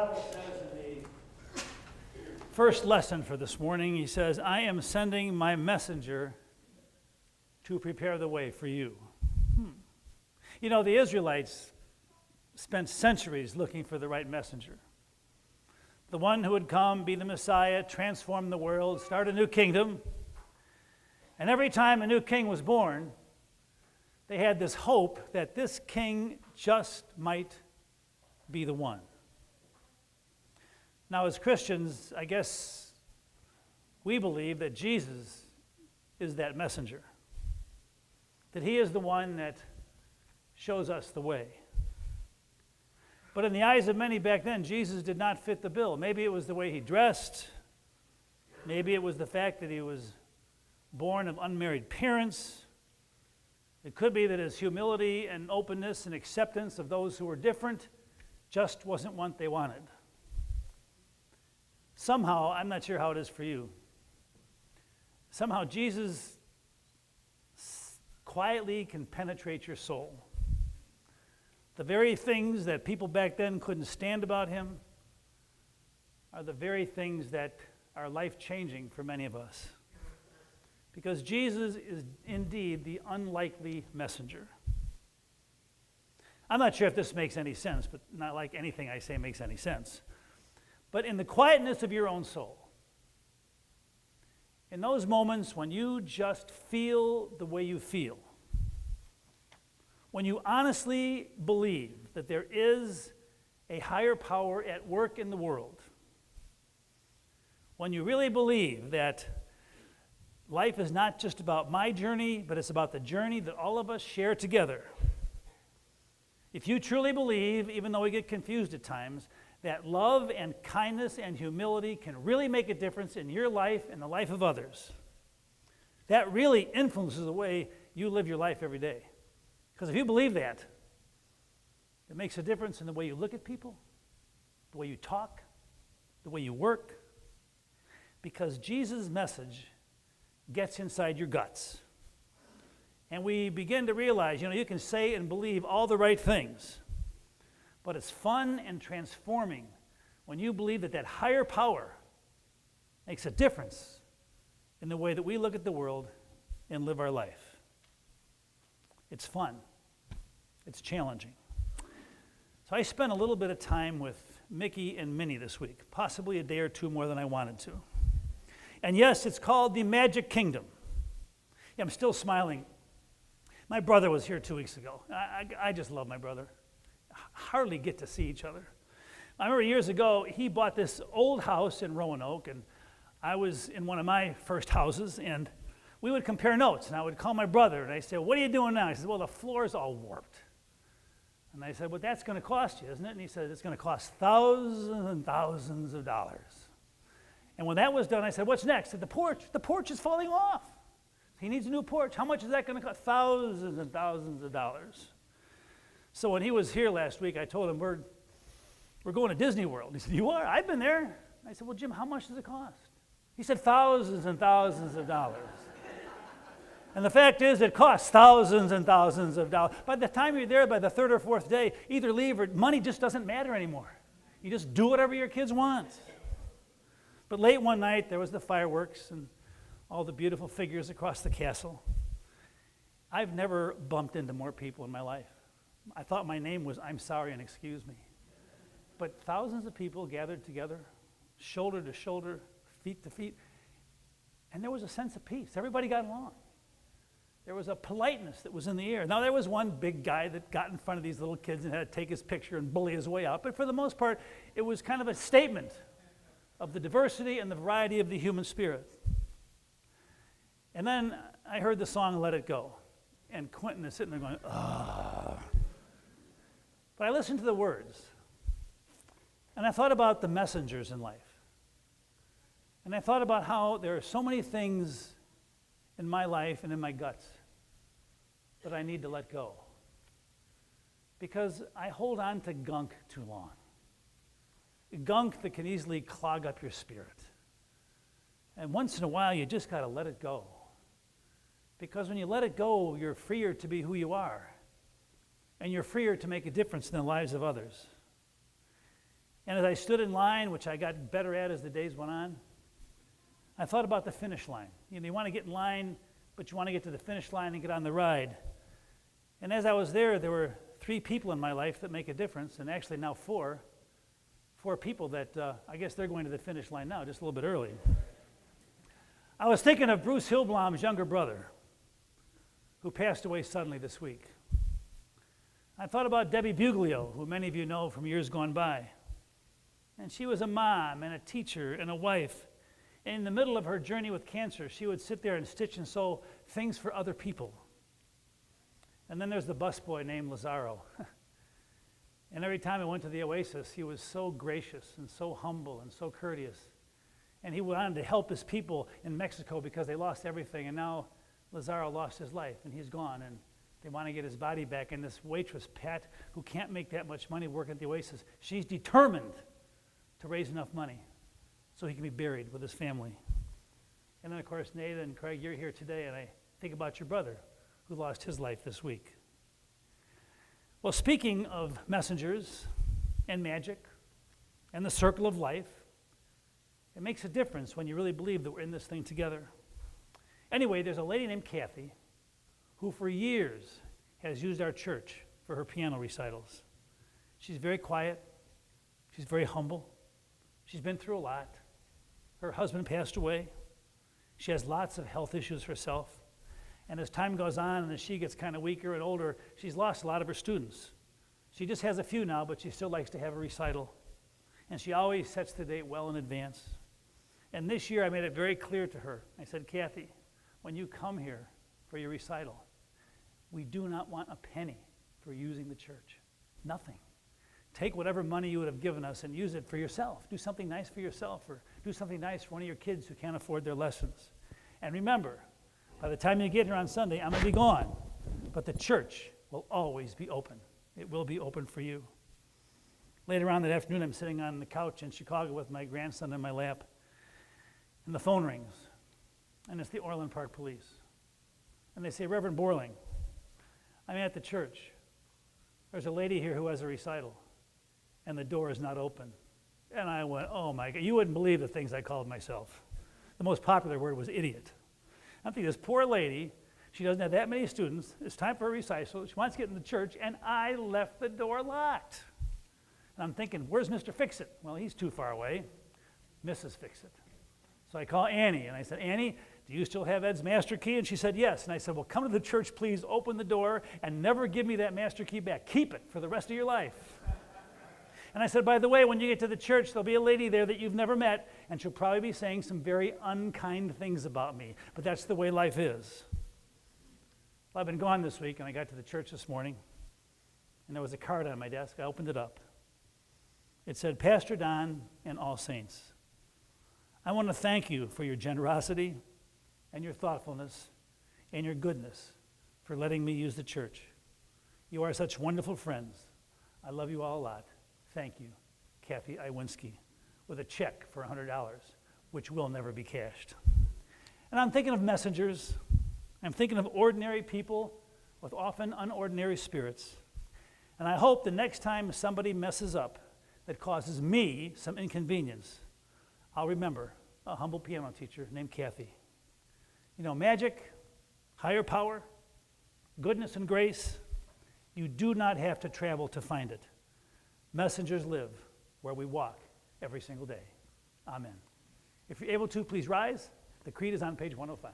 Bible says in the first lesson for this morning, he says, I am sending my messenger to prepare the way for you. You know, the Israelites spent centuries looking for the right messenger. The one who would come, be the Messiah, transform the world, start a new kingdom. And every time a new king was born, they had this hope that this king just might be the one. Now, as Christians, I guess we believe that Jesus is that messenger, that he is the one that shows us the way. But in the eyes of many back then, Jesus did not fit the bill. Maybe it was the way he dressed. Maybe it was the fact that he was born of unmarried parents. It could be that his humility and openness and acceptance of those who were different just wasn't what they wanted. Somehow, I'm not sure how it is for you, somehow Jesus quietly can penetrate your soul. The very things that people back then couldn't stand about him are the very things that are life-changing for many of us. Because Jesus is indeed the unlikely messenger. I'm not sure if this makes any sense, but not like anything I say makes any sense. But in the quietness of your own soul, in those moments when you just feel the way you feel, when you honestly believe that there is a higher power at work in the world, when you really believe that life is not just about my journey, but it's about the journey that all of us share together. If you truly believe, even though we get confused at times, that love and kindness and humility can really make a difference in your life and the life of others, that really influences the way you live your life every day. Because if you believe that, it makes a difference in the way you look at people, the way you talk, the way you work, because Jesus' message gets inside your guts. And we begin to realize, you can say and believe all the right things, but it's fun and transforming when you believe that that higher power makes a difference in the way that we look at the world and live our life. It's fun. It's challenging. So I spent a little bit of time with Mickey and Minnie this week, possibly a day or two more than I wanted to. And yes, it's called the Magic Kingdom. Yeah, I'm still smiling. My brother was here 2 weeks ago. I just love my brother. Hardly get to see each other. I remember years ago, he bought this old house in Roanoke, and I was in one of my first houses, and we would compare notes, and I would call my brother, and I said, what are you doing now? He said, well, the floor's all warped. And I said, well, that's going to cost you, isn't it? And he said, it's going to cost thousands and thousands of dollars. And when that was done, I said, what's next? I said, the porch is falling off. He needs a new porch. How much is that going to cost? Thousands and thousands of dollars. So when he was here last week, I told him, we're going to Disney World. He said, you are? I've been there. I said, well, Jim, how much does it cost? He said, thousands and thousands of dollars. And the fact is, it costs thousands and thousands of dollars. By the time you're there, by the third or fourth day, either leave or money just doesn't matter anymore. You just do whatever your kids want. But late one night, there was the fireworks and all the beautiful figures across the castle. I've never bumped into more people in my life. I thought my name was I'm sorry and excuse me. But thousands of people gathered together, shoulder to shoulder, feet to feet, and there was a sense of peace. Everybody got along. There was a politeness that was in the air. Now, there was one big guy that got in front of these little kids and had to take his picture and bully his way out, but for the most part, it was kind of a statement of the diversity and the variety of the human spirit. And then I heard the song Let It Go, and Quentin is sitting there going, ah. But I listened to the words, and I thought about the messengers in life. And I thought about how there are so many things in my life and in my guts that I need to let go. Because I hold on to gunk too long. Gunk that can easily clog up your spirit. And once in a while, you just got to let it go. Because when you let it go, you're freer to be who you are. And you're freer to make a difference in the lives of others. And as I stood in line, which I got better at as the days went on, I thought about the finish line. You want to get in line, but you want to get to the finish line and get on the ride. And as I was there were 3 people in my life that make a difference, and actually now 4 people that I guess they're going to the finish line now, just a little bit early. I was thinking of Bruce Hillblom's younger brother, who passed away suddenly this week. I thought about Debbie Buglio, who many of you know from years gone by. And she was a mom and a teacher and a wife. And in the middle of her journey with cancer, she would sit there and stitch and sew things for other people. And then there's the busboy named Lazaro. And every time I went to the Oasis, he was so gracious and so humble and so courteous. And he wanted to help his people in Mexico because they lost everything. And now Lazaro lost his life, and he's gone. And they want to get his body back. And this waitress, Pat, who can't make that much money working at the Oasis, she's determined to raise enough money so he can be buried with his family. And then, of course, Nathan and Craig, you're here today, and I think about your brother who lost his life this week. Well, speaking of messengers and magic and the circle of life, it makes a difference when you really believe that we're in this thing together. Anyway, there's a lady named Kathy who for years has used our church for her piano recitals. She's very quiet. She's very humble. She's been through a lot. Her husband passed away. She has lots of health issues herself. And as time goes on and as she gets kind of weaker and older, she's lost a lot of her students. She just has a few now, but she still likes to have a recital. And she always sets the date well in advance. And this year I made it very clear to her. I said, Kathy, when you come here for your recital, we do not want a penny for using the church. Nothing. Take whatever money you would have given us and use it for yourself. Do something nice for yourself, or do something nice for one of your kids who can't afford their lessons. And remember, by the time you get here on Sunday, I'm going to be gone. But the church will always be open. It will be open for you. Later on that afternoon, I'm sitting on the couch in Chicago with my grandson in my lap, and the phone rings, and it's the Orland Park Police. And they say, Reverend Borling, I'm at the church. There's a lady here who has a recital, and the door is not open. And I went, oh my God, you wouldn't believe the things I called myself. The most popular word was idiot. I'm thinking, this poor lady, she doesn't have that many students, it's time for a recital, she wants to get in the church, and I left the door locked. And I'm thinking, where's Mr. Fix-It? Well, he's too far away. Mrs. Fix-It. So I call Annie, and I said, Annie, do you still have Ed's master key? And she said, yes. And I said, well, come to the church, please, open the door, and never give me that master key back. Keep it for the rest of your life. And I said, by the way, when you get to the church, there'll be a lady there that you've never met, and she'll probably be saying some very unkind things about me. But that's the way life is. Well, I've been gone this week, and I got to the church this morning, and there was a card on my desk. I opened it up. It said, Pastor Don and all saints, I want to thank you for your generosity and your thoughtfulness and your goodness for letting me use the church. You are such wonderful friends. I love you all a lot. Thank you, Kathy Iwinski, with a check for $100, which will never be cashed. And I'm thinking of messengers. I'm thinking of ordinary people with often unordinary spirits. And I hope the next time somebody messes up that causes me some inconvenience, I'll remember a humble piano teacher named Kathy. You know, magic, higher power, goodness and grace, you do not have to travel to find it. Messengers live where we walk every single day. Amen. If you're able to, please rise. The creed is on page 105.